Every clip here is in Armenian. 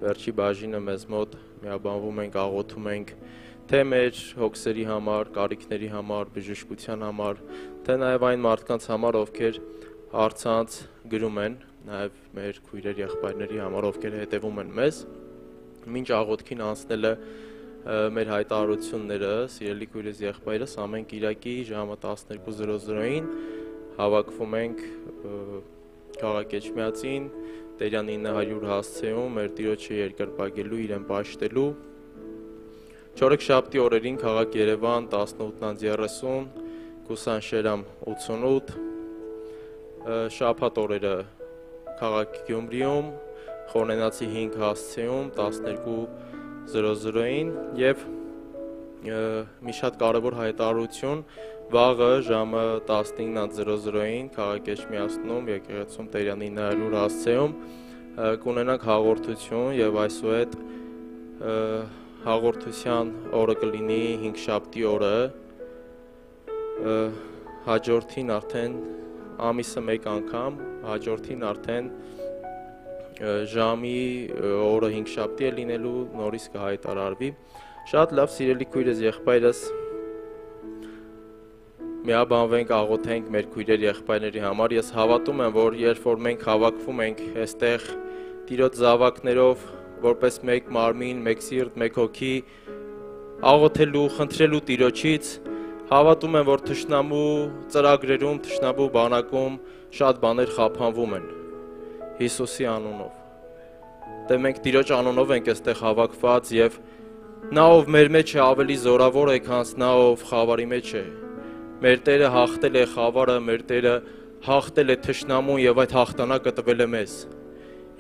վերջի բաժինը մեզ մոտ միաբանվում ենք, աղոթում ենք թե մեր հոգսերի համար, կարիքների համար, բժշկության համար, թե նաև այն մարդկանց համար, ովքեր առցանց գրում են, նաև մեր քույրեր եղբայրների համար, ովքեր հետևում են մեզ, մինչ աղոթքին անցնելը մեր հայտարարությունները, սիրելի քույրերս եղբայրս, ամեն կիրակի ժամը 12:00-ին հավաքվում ենք քաղաք Էջմիածին, Տերյան 900 հասցեում մեր Տիրոջը երկրպագելու, իրեն պաշտելու։ Չորեքշաբթի օրերին քաղաք Երևան 18:30, Կուսանշերամ 88, շաբաթ օրերը քաղաք Գյումրիում, Խորենացի 5 հասցեում 12:00-ին եւ մի շատ կարևոր հայտարարություն վաղը ժամը 19:00-ին քաղաք Էջմիածնում եկեղեցում Տերյան 900 հասցեում կունենանք հաղորդություն եւ այսուհետ հաղորդության օրը կլինի 5-շաբթի օրը, հաջորդին արդեն ամիսը մեկ անգամ, հաջորդին արդեն ժամի օրը 5-շաբթի է լինելու, նորից կհայտարարվի։ Շատ լավ, սիրելի քույրերս եղբայրս, միաբանվենք, աղոթենք մեր քույրեր եղբայրների համար։ Ես հավատում եմ, որ երբ որ մենք հավաքվում ենք այստեղ Տիրոջ զավակներով, որպես մեկ մարմին, մեկ սիրտ, մեկ հոգի, աղոթելու, խնդրելու Տիրոջից, հավատում եմ, որ թշնամու ծրագրերում, թշնամու բանակում շատ բաներ խափանվում են Հիսուսի անունով։ Դե մենք Տիրոջ անունով ենք այստեղ հավաքված եւ նա ով մեր մեջ է ավելի զորավոր է, քան նա ով խավարի մեջ է։ Մեր Տերը հաղթել է խավարը, մեր Տերը հաղթել է թշնամուն եւ այդ հաղթանակը տվել է մեզ։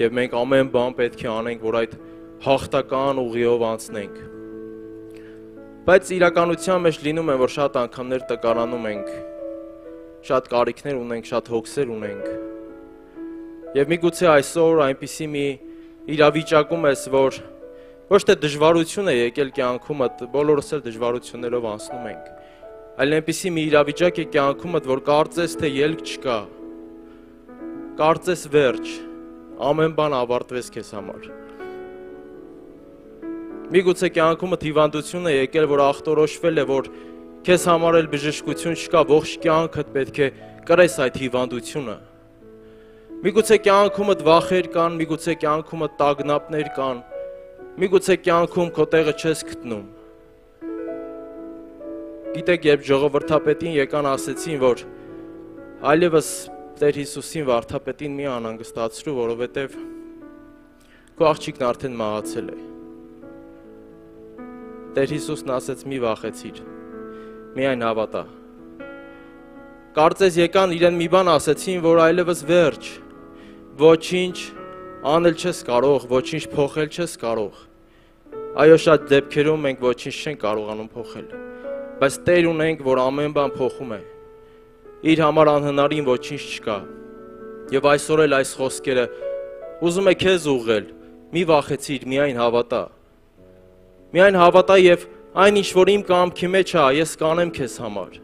Եվ մենք ամեն բան պետք է անենք, որ այդ հաղթական ուղիով անցնենք։ Բայց իրականության մեջ լինում է, որ շատ անգամներ տկարանում ենք, շատ կարիքներ ունենք, շատ հոգսեր ունենք։ Եվ միգուցե այսօր այնպիսի մի իրավիճակում ես, որ ոչ թե դժվարություն է եկել կյանքումդ, բոլորս էլ դժվարություններով անցնում ենք, այլ այնպիսի մի իրավիճակ է կյանքումդ, որ կարծես թե ելք չկա, կարծես վերջ, ամեն բան ավարտվեց քեզ համար։ Միգուցե կյանքումդ հիվանդություն է եկել, որ ախտորոշվել է, որ քեզ համար էլ բժշկություն չկա, ողջ կյանքդ պետք է կրես այդ հիվանդությունը։ Միգուցե կյանքումդ վախեր կան, միգուցե կյանքումդ տագնապներ կան, միգուցե կյանքում քո տեղը չես գտնում։ Գիտեք, երբ ժողովրդապետին եկան ասեցին, որ այլևս Տեր Հիսուսին վարդապետին մի անհանգստացրու, որովհետև քո աղջիկն արդեն մահացել է։ Տեր Հիսուսն ասեց՝ մի վախեցիր, միայն հավատա։ Կարծես եկան իրեն մի բան ասեցին, որ այլևս վերջ, ոչինչ անել չես կարող, ոչինչ փոխել չես կարող։ Այո, շատ դեպքերում մենք ոչինչ չենք կարողանում փոխել, բայց Տեր ունենք, որ ամեն բան փոխում է։ Իր համար անհնարին ոչինչ չկա։ Եվ այսօր էլ այս խոսքերը ուզում է քեզ ուղղել, մի վախեցիր, միայն հավատա։ Միայն հավատա եւ այն ինչ որ իմ կամքի մեջ է, ես կանեմ քեզ համար։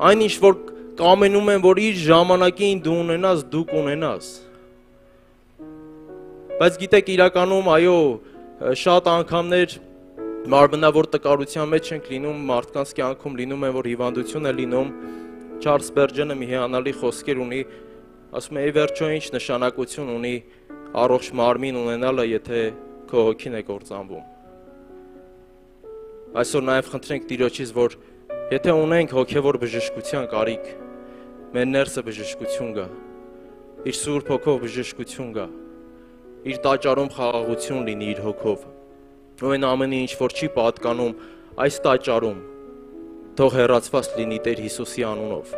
Այն ինչ որ կամենում եմ, որ իր ժամանակին դու ունենաս, դու կունենաս։ Բայց գիտեք, իրականում, այո, շատ անգամներ մարմնավոր տկարության մեջ ենք լինում, մարդկանց կյանքում լինում է, որ հիվանդություն է լինում։ Չարլզ Սպերջենը մի հիանալի խոսքեր ունի, ասում է, վերջո ինչ նշանակություն ունի առողջ մարմին ունենալը, եթե քո հոգին է կործանվում։ Այսօր նաև խնդրենք Տիրոջից, որ եթե ունենք հոգևոր բժշկության կարիք, մեր ներսը բժշկություն գա, իր Սուրբ Հոգով բժշկություն գա, իր տաճարում խաղաղություն լինի իր հոգով, ու այն ամենը ինչ որ չի պատկանում այս տաճարում, թող հեռացված լինի Տեր Հիսուսի անունով։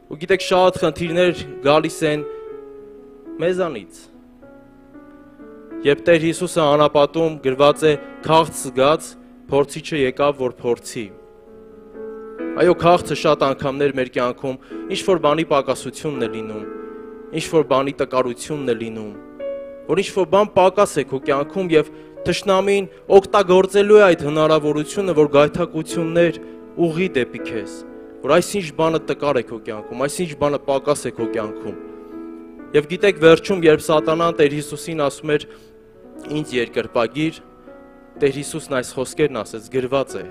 Ու գիտեք, շատ խնդիրներ գալիս են մեզանից։ Երբ Տեր Հիսուսը անապատում գրված է քաղց զգաց, փորձիչը եկավ, որ փորձի։ Այո, քաղցը շատ անգամներ մեր կյանքում ինչ-որ բանի պակասությունն է լինում, ինչ-որ բանի տկարությունն է լինում, որ ինչ-որ բան պակաս է քո կյանքում եւ թշնամին օգտագործելու է այդ հնարավորությունը, որ գայթակղություններ ուղղի դեպի քեզ, որ այսինչ բանը տկար է քո կյանքում, այսինչ բանը պակաս է քո կյանքում։ Եվ գիտեք վերջում, երբ Սատանան Տեր Հիսուսին ասում էր ինձ երկրպագիր, Տեր Հիսուսն այս խոսքերն ասեց, գրված է.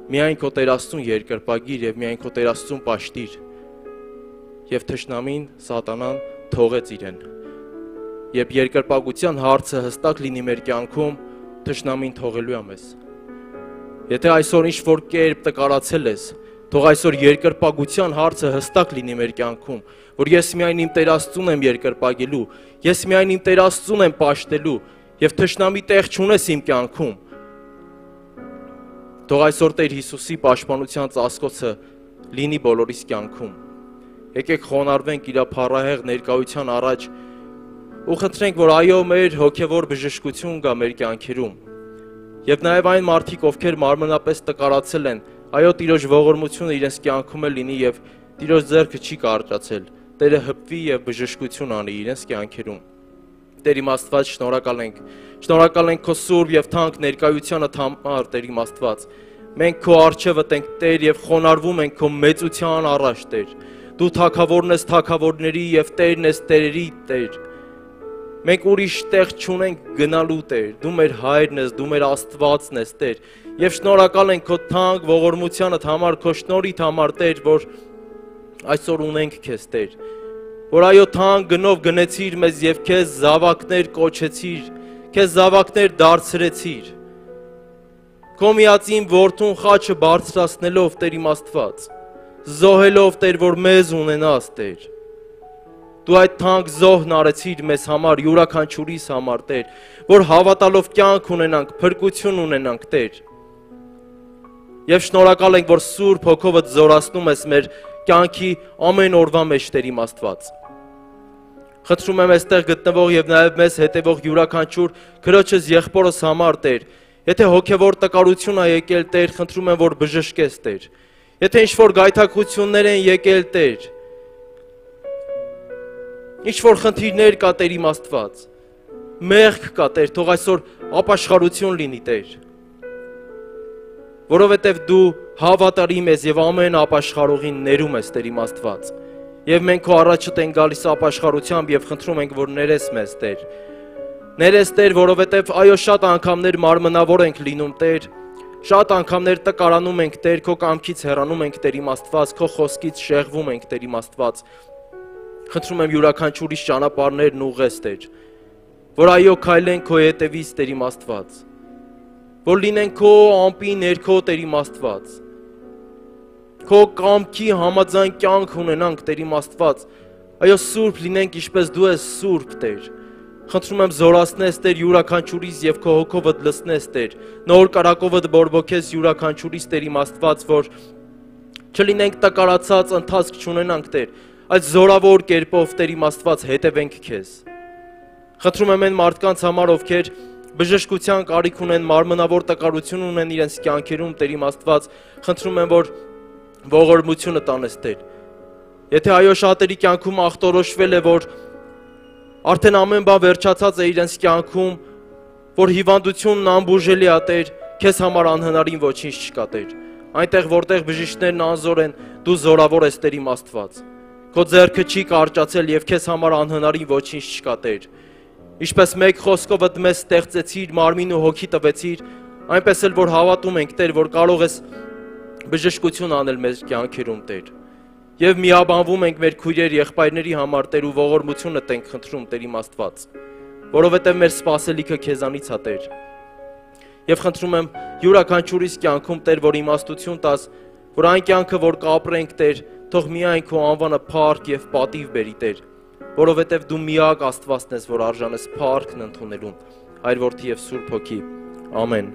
միայն քո Տեր Աստծուն երկրպագիր եւ միայն քո Տեր Աստծուն պաշտիր։ Եվ թշնամին Սատանան թողեց իրեն։ Երբ երկրպագության հարցը հստակ լինի մեր կյանքում, թշնամին թողելու է մեզ։ Եթե այսօր ինչ-որ կերպ տկարացել ես, թող այսօր երկրպագության հարցը հստակ լինի մեր կյանքում, որ ես միայն իմ Տեր Աստծուն եմ երկրպագելու, ես միայն իմ Տեր Աստծուն եմ պաշտելու եւ թշնամի տեղ չունես իմ կյանքում։ Թող այսօր Տեր Հիսուսի պաշտպանության ծածկոցը լինի բոլորիս կյանքում։ Եկեք խոնարհվենք իր փառահեղ ներկայության առաջ ու խնդրենք, որ այո, մեր հոգևոր բժշկություն գա մեր կյանքերում։ Եվ նաև այն մարդիկ, ովքեր մարմնապես տկարացել են, այո, Տիրոջ ողորմությունը իրենց կյանքում է լինի եւ Տիրոջ ձեռքը չի կարճացել։ Տերը հպվի եւ բժշկություն անի իրենց կյանքերում։ Տեր իմ Աստված, շնորհակալ ենք։ Շնորհակալ ենք քո սուրբ եւ թանկ ներկայությանդ համար, Տեր իմ Աստված։ Մենք քո առջևդ ենք, Տեր, եւ խոնարհվում ենք քո մեծության առաջ, Տեր։ Դու թագավորն ես թագավորների եւ Տերն ես տերերի, Տեր։ Մենք ուրիշ տեղ չունենք գնալու, Տեր, դու մեր հայրն ես, դու մեր Աստվածն ես, Տեր, եւ շնորհակալ ենք քո թանկ ողորմությանդ համար, քո շնորհիդ համար, Տեր, որ այսօր ունենք քեզ, Տեր, որ այո թանկ գնով գնեցիր մեզ եւ քեզ զավակներ կոչեցիր, քեզ զավակներ դարձրեցիր։ Քո միածին որդուն խաչը բարձրացնելով, Տեր իմ Աստված, զոհելով, Տեր, որ մեզ ունենաս, Տեր։ Դու այդ թանկ զոհն արեցիր մեզ համար, յուրաքանչյուրիս համար, Տեր, որ հավատալով կյանք ունենանք, փրկություն ունենանք, Տեր։ Եվ շնորհակալ ենք, որ Սուրբ Հոգովդ զորացնում ես մեր կյանքի ամեն օրվա մեջ, Տեր իմ Աստված։ Խնդրում եմ այստեղ գտնվող եւ նաեւ մեզ հետևող յուրաքանչյուր քրոջս եղբորս համար, Տեր, եթե հոգևոր տկարություն է եկել, Տեր, խնդրում եմ, որ բժշկես, Տեր։ Եթե ինչ-որ գայթակղություններ են եկել, Տեր, ինչ-որ խնդիրներ կա, Տեր իմ Աստված, մեղք կա, Տեր, թող այսօր ապաշխարություն լինի, Տեր, որովհետև դու հավատարիմ ես եւ ամեն ապաշխարողին ներում ես, Տեր իմ Աստված, եւ մենք քո առաջդ ենք գալիս ապաշխարությամբ եւ խնդրում ենք, որ ներես մեզ, Տեր, ներես, Տեր, որովհետև այո շատ անգամներ մարմնավոր ենք լինում, Տեր, շատ անգամներ տկարանում ենք, Տեր, քո կամքից հեռանում ենք, Տեր իմ Աստված, քո խոսքից շեղվում ենք, Տեր իմ Աստված։ Խնդրում եմ յուրաքանչյուրիս ճանապարհներն ուղղես, Տեր, որ այո քայլենք քո հետևից, Տեր իմ Աստված, որ լինենք քո ամպի ներքո, Տեր իմ Աստված, քո կամքի համաձայն կյանք ունենանք, Տեր իմ Աստված, այո սուրբ լինենք, ինչպես դու ես սուրբ, Տեր։ Խնդրում եմ զորացնես, Տեր, յուրաքանչյուրիս եւ քո հոգովդ լցնես, Տեր, նոր կարակովդ բորբոքես յուրաքանչյուրիս, Տեր իմ Աստված, որ չլինենք տկարացած, ընթացք չունենանք, Տեր, այդ զորավոր կերպով, Տեր իմ Աստված, հետևենք քեզ։ Խնդրում եմ այն մարդկանց համար, ովքեր բժշկության կարիք ունեն, մարմնավոր տկարություն ունեն իրենց կյանքերում, Տեր իմ Աստված, խնդրում եմ, որ ողորմությունը տանես, Տեր։ Եթե այո շատերի կյանքում ախտորոշվել է, որ արդեն ամեն բան վերջացած է իրենց կյանքում, որ հիվանդությունն անբուժելի է, Տեր, քեզ համար անհնարին ոչինչ չկա, Տեր։ Այնտեղ, որտեղ բժիշկներն անզոր են, դու զորավոր ես, Տեր իմ Աստված։ Քո ձեռքը չի կարճացել եւ քեզ համար անհնարին ոչինչ չկա, Տեր։ Ինչպես մեկ խոսքովդ մեզ ստեղծեցիր, մարմին ու հոգի տվեցիր, այնպես էլ որ հավատում ենք, Տեր, որ կարող ես բժշկություն անել մեր կյանքերում, Տեր։ Եվ միաբանվում ենք մեր քույրեր եղբայրների համար, Տեր, ու ողորմությունը տենք խնդրում, Տեր իմ Աստված, որովհետև մեր սպասելիքը քեզանից է, Տեր։ Եվ խնդրում եմ յուրաքանչյուրիս կյանքում, Տեր, որ իմաստություն տաս, որ այն կյանքը, որ կապրենք, Տեր, թող միայն քո անվանը փառք եւ պատիվ բերի, Տեր, որովհետև դու միակ Աստվածն ես, որ արժան ես փառքն ընդունելուն, Հայր, Որդի եւ Սուրբ Հոգի։ Ամեն։